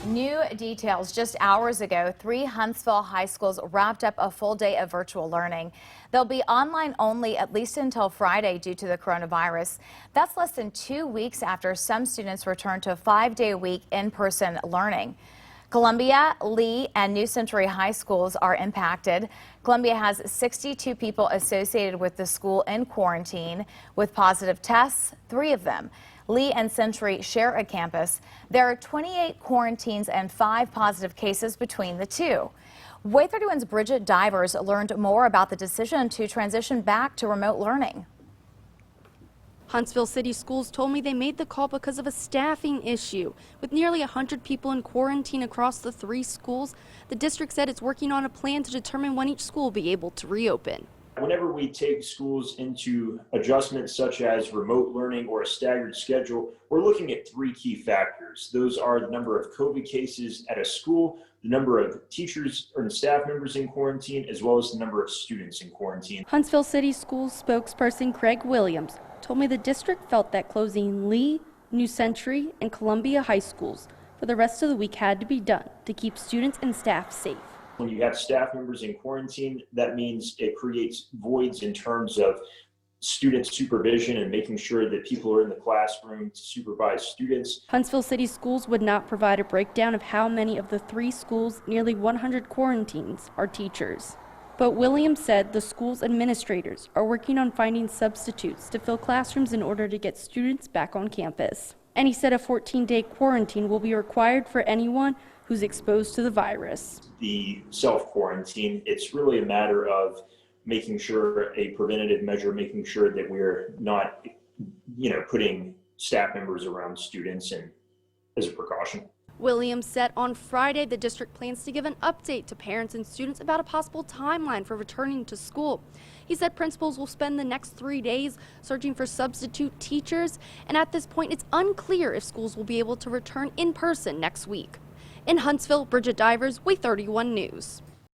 New details just hours ago, 3 Huntsville high schools wrapped up a full day of virtual learning. They'll be online only at least until Friday due to the coronavirus. That's less than 2 weeks after some students returned to 5-day-a-week in-person learning. Columbia, Lee, and New Century high schools are impacted. Columbia has 62 people associated with the school in quarantine with positive tests, 3 of them. Lee and Century share a campus. There are 28 quarantines and 5 positive cases between the two. WAY 31's Bridget Divers learned more about the decision to transition back to remote learning. Huntsville City Schools told me they made the call because of a staffing issue. With nearly 100 people in quarantine across the 3 schools, the district said it's working on a plan to determine when each school will be able to reopen. Whenever we take schools into adjustments such as remote learning or a staggered schedule, we're looking at 3 key factors. Those are the number of COVID cases at a school, the number of teachers and staff members in quarantine, as well as the number of students in quarantine. Huntsville City Schools spokesperson Craig Williams told me the district felt that closing Lee, New Century, and Columbia high schools for the rest of the week had to be done to keep students and staff safe. When you have staff members in quarantine, that means it creates voids in terms of student supervision and making sure that people are in the classroom to supervise students. Huntsville City Schools would not provide a breakdown of how many of the 3 schools' nearly 100 quarantines are teachers. But Williams said the school's administrators are working on finding substitutes to fill classrooms in order to get students back on campus. And he said a 14-day quarantine will be required for anyone who's exposed to the virus. The self-quarantine, it's really a matter of making sure a preventative measure, making sure that we're not, putting staff members around students and as a precaution. Williams said on Friday the district plans to give an update to parents and students about a possible timeline for returning to school. He said principals will spend the next 3 days searching for substitute teachers, and at this point it's unclear if schools will be able to return in person next week. In Huntsville, Bridget Divers, WAY 31 News.